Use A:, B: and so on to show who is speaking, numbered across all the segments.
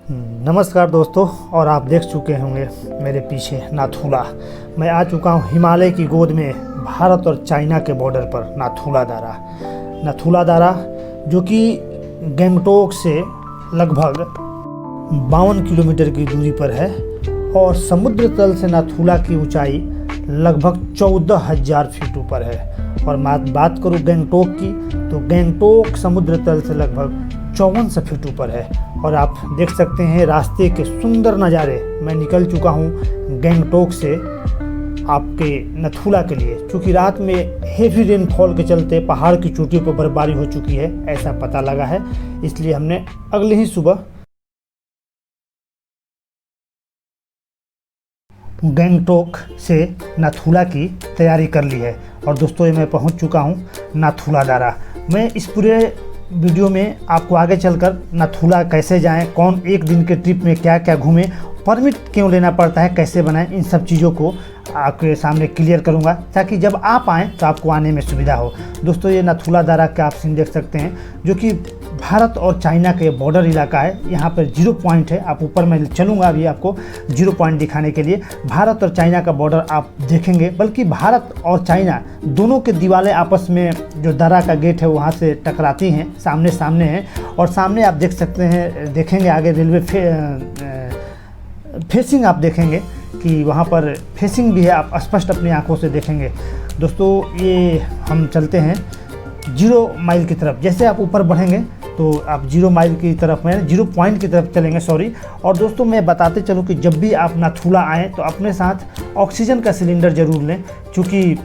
A: नमस्कार दोस्तों, और आप देख चुके होंगे मेरे पीछे नाथुला। मैं आ चुका हूँ हिमालय की गोद में, भारत और चाइना के बॉर्डर पर नाथुला दारा जो कि गंगटोक से लगभग 52 किलोमीटर की दूरी पर है और समुद्र तल से नाथुला की ऊंचाई लगभग 14,000 फीट ऊपर है। और बात करूँ गंगटोक की, तो गंगटोक समुद्र तल से लगभग 54 फीट ऊपर है। और आप देख सकते हैं रास्ते के सुंदर नज़ारे। मैं निकल चुका हूँ गंगटोक से आपके नाथुला के लिए, क्योंकि रात में हेवी रेनफॉल के चलते पहाड़ की चोटियों पर बर्फबारी हो चुकी है, ऐसा पता लगा है। इसलिए हमने अगले ही सुबह गंगटोक से नाथुला की तैयारी कर ली है। और दोस्तों, ये मैं पहुंच चुका हूं नाथुला दारा। मैं इस पूरे वीडियो में आपको आगे चलकर नाथुला कैसे जाएं, कौन एक दिन के ट्रिप में क्या क्या घूमें, परमिट क्यों लेना पड़ता है, कैसे बनाएं, इन सब चीज़ों को आपके सामने क्लियर करूंगा, ताकि जब आप आएँ तो आपको आने में सुविधा हो। दोस्तों, ये नाथुला दारा का आप सीन देख सकते हैं, जो कि भारत और चाइना के बॉर्डर इलाका है। यहाँ पर 0 पॉइंट है। आप ऊपर मैं चलूँगा अभी आपको 0 पॉइंट दिखाने के लिए। भारत और चाइना का बॉर्डर आप देखेंगे, बल्कि भारत और चाइना दोनों के दीवारें आपस में, जो दारा का गेट है वहाँ से टकराती हैं, सामने सामने हैं। और सामने आप देख सकते हैं, देखेंगे आगे रेलवे फेसिंग आप देखेंगे कि वहाँ पर फेसिंग भी है, आप स्पष्ट अपनी आंखों से देखेंगे। दोस्तों, ये हम चलते हैं 0 माइल की तरफ। जैसे आप ऊपर बढ़ेंगे तो आप 0 माइल की तरफ में 0 पॉइंट की तरफ चलेंगे, सॉरी। और दोस्तों, मैं बताते चलूँ कि जब भी आप नाथुला आएँ तो अपने साथ ऑक्सीजन का सिलेंडर ज़रूर लें, क्योंकि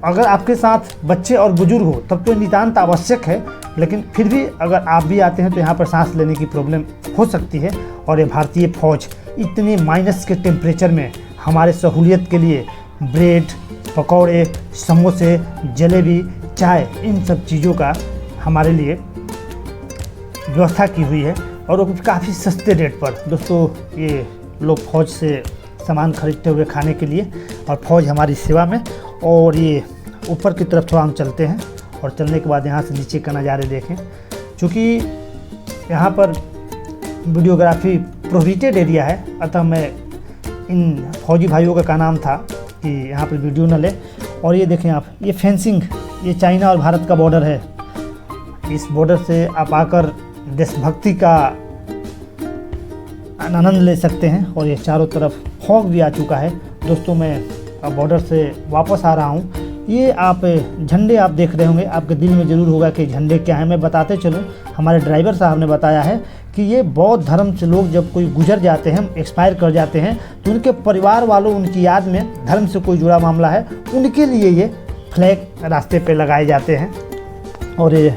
A: अगर आपके साथ बच्चे और बुजुर्ग हो तब तो नितांत आवश्यक है, लेकिन फिर भी अगर आप भी आते हैं तो यहाँ पर सांस लेने की प्रॉब्लम हो सकती है। और ये भारतीय फौज इतने माइनस के टेम्परेचर में हमारे सहूलियत के लिए ब्रेड, पकौड़े, समोसे, जलेबी, चाय, इन सब चीज़ों का हमारे लिए व्यवस्था की हुई है, और वो काफ़ी सस्ते रेट पर। दोस्तों, ये लोग फौज से सामान खरीदते हुए खाने के लिए, और फौज हमारी सेवा में। और ये ऊपर की तरफ थोड़ा हम चलते हैं, और चलने के बाद यहाँ से नीचे का नज़ारे देखें। चूँकि यहाँ पर वीडियोग्राफी प्रोहिबिटेड एरिया है, अतः मैं इन फौजी भाइयों का नाम था कि यहाँ पर वीडियो न ले। और ये देखें आप, ये फेंसिंग, ये चाइना और भारत का बॉर्डर है। इस बॉर्डर से आप आकर देशभक्ति का आनंद ले सकते हैं। और ये चारों तरफ फॉग भी आ चुका है। दोस्तों, मैं अब बॉर्डर से वापस आ रहा हूँ। ये आप झंडे आप देख रहे होंगे, आपके दिल में ज़रूर होगा कि झंडे क्या हैं। मैं बताते चलूँ, हमारे ड्राइवर साहब ने बताया है कि ये बौद्ध धर्म से लोग जब कोई गुजर जाते हैं, एक्सपायर कर जाते हैं, तो उनके परिवार वालों, उनकी याद में, धर्म से कोई जुड़ा मामला है, उनके लिए ये फ्लैग रास्ते पे लगाए जाते हैं। और ये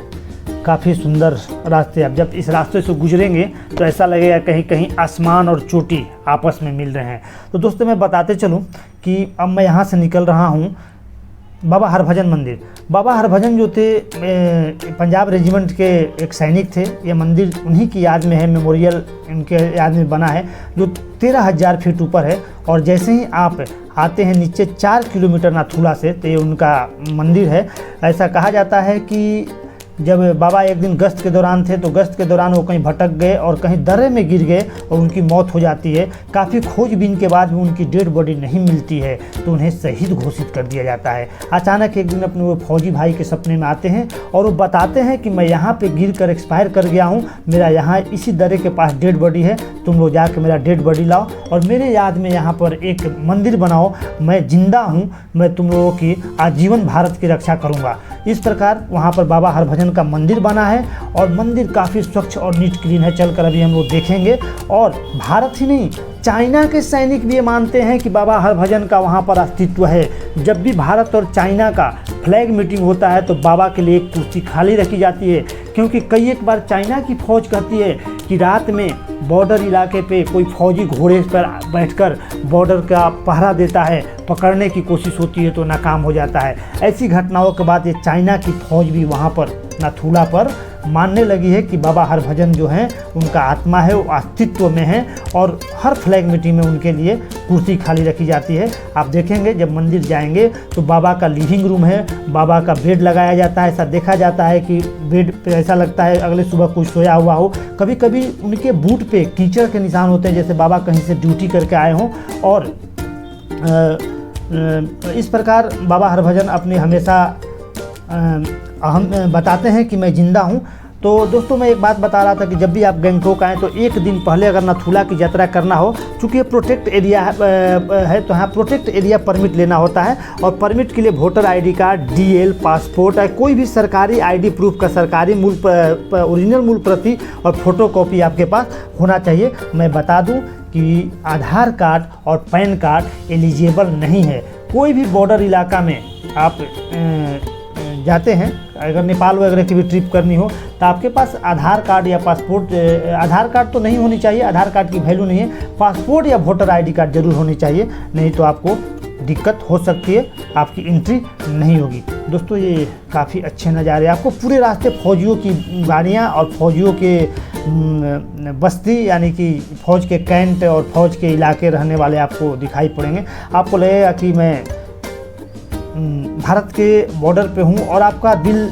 A: काफ़ी सुंदर रास्ते, अब जब इस रास्ते से गुजरेंगे तो ऐसा लगेगा कहीं कहीं आसमान और चोटी आपस में मिल रहे हैं। तो दोस्तों, मैं बताते चलूं कि अब मैं यहाँ से निकल रहा हूँ बाबा हरभजन मंदिर। बाबा हरभजन जो थे पंजाब रेजिमेंट के एक सैनिक थे। ये मंदिर उन्हीं की याद में है, मेमोरियल इनके याद में बना है, जो 13,000 फीट ऊपर है। और जैसे ही आप आते हैं नीचे 4 किलोमीटर नाथुला से, तो ये उनका मंदिर है। ऐसा कहा जाता है कि जब बाबा एक दिन गश्त के दौरान थे, तो गश्त के दौरान वो कहीं भटक गए और कहीं दर्रे में गिर गए और उनकी मौत हो जाती है। काफ़ी खोजबीन के बाद भी उनकी डेड बॉडी नहीं मिलती है, तो उन्हें शहीद घोषित कर दिया जाता है। अचानक एक दिन अपने वो फौजी भाई के सपने में आते हैं और वो बताते हैं कि मैं यहाँ पे गिर कर एक्सपायर कर गया हूँ, मेरा यहाँ इसी दर्रे के पास डेड बॉडी है, तुम लोग जाकर मेरा डेड बॉडी लाओ और मेरे याद में यहाँ पर एक मंदिर बनाओ, मैं जिंदा हूँ, मैं तुम लोगों की आजीवन भारत की रक्षा करूँगा। इस प्रकार वहाँ पर बाबा हरभजन का मंदिर बना है, और मंदिर काफ़ी स्वच्छ और नीट क्लीन है। चलकर अभी हम लोग देखेंगे। और भारत ही नहीं, चाइना के सैनिक भी ये मानते हैं कि बाबा हरभजन का वहाँ पर अस्तित्व है। जब भी भारत और चाइना का फ्लैग मीटिंग होता है तो बाबा के लिए एक कुर्सी खाली रखी जाती है, क्योंकि कई एक बार चाइना की फौज कहती है कि रात में बॉर्डर इलाके पे कोई फौजी घोड़े पर बैठकर बॉर्डर का पहरा देता है, पकड़ने की कोशिश होती है तो नाकाम हो जाता है। ऐसी घटनाओं के बाद ये चाइना की फौज भी वहाँ पर नाथुला पर मानने लगी है कि बाबा हरभजन जो हैं उनका आत्मा है, वो अस्तित्व में है और हर फ्लैग मीटिंग में उनके लिए कुर्सी खाली रखी जाती है। आप देखेंगे जब मंदिर जाएंगे तो बाबा का लिविंग रूम है, बाबा का बेड लगाया जाता है। ऐसा देखा जाता है कि बेड पे ऐसा लगता है अगले सुबह कोई सोया हुआ हो। कभी कभी उनके बूट पे कीचड़ के निशान होते हैं, जैसे बाबा कहीं से ड्यूटी करके आए हों। और इस प्रकार बाबा हरभजन अपनी हमेशा हम बताते हैं कि मैं ज़िंदा हूँ। तो दोस्तों मैं एक बात बता रहा था कि जब भी आप गंगटोक आएँ तो एक दिन पहले अगर नाथुला की यात्रा करना हो, चूँकि ये प्रोटेक्ट एरिया है तो यहाँ प्रोटेक्ट एरिया परमिट लेना होता है। और परमिट के लिए voter ID card, DL, passport या कोई भी सरकारी आईडी प्रूफ का सरकारी ओरिजिनल मूल प्रति और फोटोकॉपी आपके पास होना चाहिए। मैं बता दूँ कि आधार कार्ड और पैन कार्ड एलिजिबल नहीं है। कोई भी बॉर्डर इलाका में आप जाते हैं, अगर नेपाल वगैरह की भी ट्रिप करनी हो तो आपके पास आधार कार्ड या पासपोर्ट, आधार कार्ड तो नहीं होनी चाहिए, आधार कार्ड की वैल्यू नहीं है, पासपोर्ट या वोटर आईडी कार्ड जरूर होनी चाहिए, नहीं तो आपको दिक्कत हो सकती है, आपकी एंट्री नहीं होगी। दोस्तों ये काफ़ी अच्छे नज़ारे, आपको पूरे रास्ते फौजियों की गाड़ियाँ और फौजियों के बस्ती यानी कि फ़ौज के कैंट और फौज के इलाके रहने वाले आपको दिखाई पड़ेंगे। आपको लगेगा कि मैं भारत के बॉर्डर पे हूँ और आपका दिल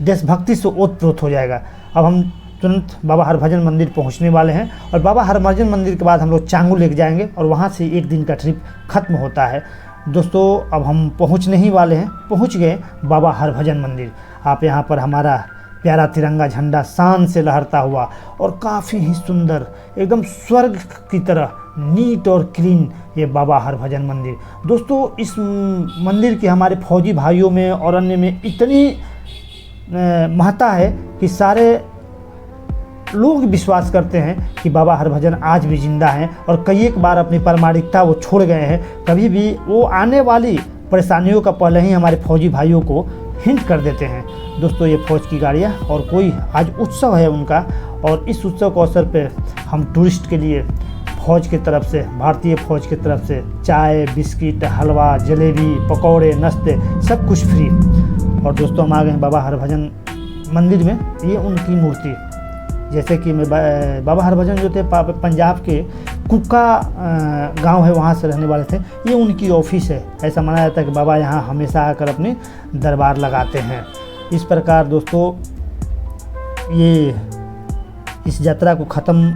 A: देशभक्ति से ओतप्रोत हो जाएगा। अब हम तुरंत बाबा हरभजन मंदिर पहुँचने वाले हैं और बाबा हरभजन मंदिर के बाद हम लोग चांगू लेक जाएंगे और वहाँ से एक दिन का ट्रिप ख़त्म होता है। दोस्तों अब हम पहुँचने ही वाले हैं, पहुँच गए बाबा हरभजन मंदिर। आप यहाँ पर हमारा प्यारा तिरंगा झंडा शान से लहरता हुआ और काफ़ी ही सुंदर, एकदम स्वर्ग की तरह नीट और क्लीन ये बाबा हरभजन मंदिर। दोस्तों इस मंदिर की हमारे फौजी भाइयों में और अन्य में इतनी महत्ता है कि सारे लोग विश्वास करते हैं कि बाबा हरभजन आज भी जिंदा हैं और कई एक बार अपनी प्रामाणिकता वो छोड़ गए हैं। कभी भी वो आने वाली परेशानियों का पहले ही हमारे फौजी भाइयों को हिंट कर देते हैं। दोस्तों ये फौज की गाड़ियाँ और कोई आज उत्सव है उनका, और इस उत्सव के अवसर पे हम टूरिस्ट के लिए फौज की तरफ से, भारतीय फौज की तरफ से चाय, बिस्किट, हलवा, जलेबी, पकौड़े, नाश्ते सब कुछ फ्री। और दोस्तों हम आ गए बाबा हरभजन मंदिर में। ये उनकी मूर्ति, जैसे कि मैं बाबा हरभजन जो थे पंजाब के कुक्का गांव है, वहाँ से रहने वाले थे। ये उनकी ऑफिस है। ऐसा माना जाता है कि बाबा यहाँ हमेशा आकर अपनी दरबार लगाते हैं। इस प्रकार दोस्तों ये इस यात्रा को ख़त्म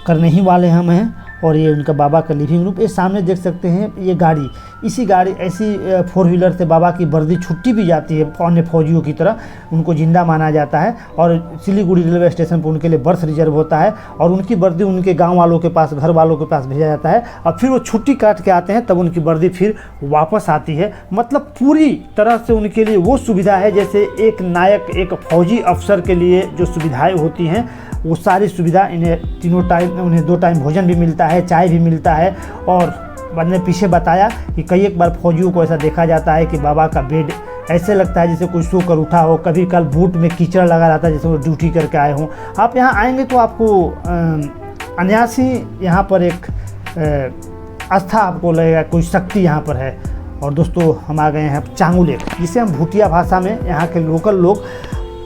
A: करने ही वाले हम हैं और ये उनका बाबा का लिविंग रूम। ये सामने देख सकते हैं ये गाड़ी, इसी गाड़ी ऐसी 4 व्हीलर से बाबा की वर्दी छुट्टी भी जाती है अन्य फौजियों की तरह। उनको जिंदा माना जाता है और सिलीगुड़ी रेलवे स्टेशन पर उनके लिए बर्थ रिजर्व होता है और उनकी वर्दी उनके गांव वालों के पास, घर वालों के पास भेजा जाता है और फिर वो छुट्टी काट के आते हैं, तब उनकी वर्दी फिर वापस आती है। मतलब पूरी तरह से उनके लिए वो सुविधा है जैसे एक नायक, एक फौजी अफसर के लिए जो सुविधाएँ होती हैं वो सारी सुविधा इन्हें तीनों टाइम, उन्हें 2 टाइम भोजन भी मिलता है, चाय भी मिलता है। और मैंने पीछे बताया कि कई एक बार फौजियों को ऐसा देखा जाता है कि बाबा का बेड ऐसे लगता है जैसे कोई सो कर उठा हो, कभी कल बूट में कीचड़ लगा रहता है जैसे वो ड्यूटी करके आए हों। आप यहाँ आएंगे तो आपको अनायास ही यहाँ पर एक आस्था आपको लगेगा, कोई शक्ति यहाँ पर है। और दोस्तों हम आ गए हैं चांगू लेक, जिसे हम भूटिया भाषा में यहाँ के लोकल लोग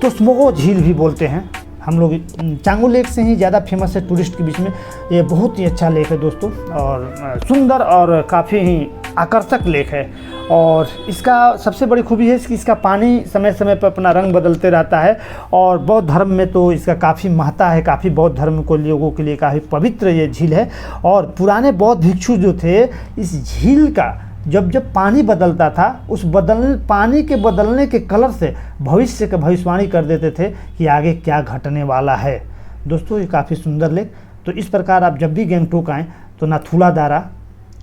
A: तुस्मोगो झील भी बोलते हैं। हम लोग चांगू लेक से ही ज़्यादा फेमस है टूरिस्ट के बीच में। ये बहुत ही अच्छा लेक है दोस्तों, और सुंदर और काफ़ी ही आकर्षक लेक है। और इसका सबसे बड़ी खूबी है कि इसका पानी समय समय पर अपना रंग बदलते रहता है। और बौद्ध धर्म में तो इसका काफ़ी महत्ता है, काफ़ी बौद्ध धर्म को लोगों के लिए काफ़ी पवित्र ये झील है। और पुराने बौद्ध भिक्षु जो थे, इस झील का जब पानी बदलता था, उस पानी के बदलने के कलर से भविष्य की भविष्यवाणी कर देते थे कि आगे क्या घटने वाला है। दोस्तों ये काफ़ी सुंदर लेक। तो इस प्रकार आप जब भी गंगटोक आएँ तो नाथुला दारा,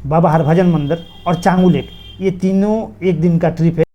A: बाबा हरभजन मंदिर और चांगू लेक, ये तीनों एक दिन का ट्रिप है।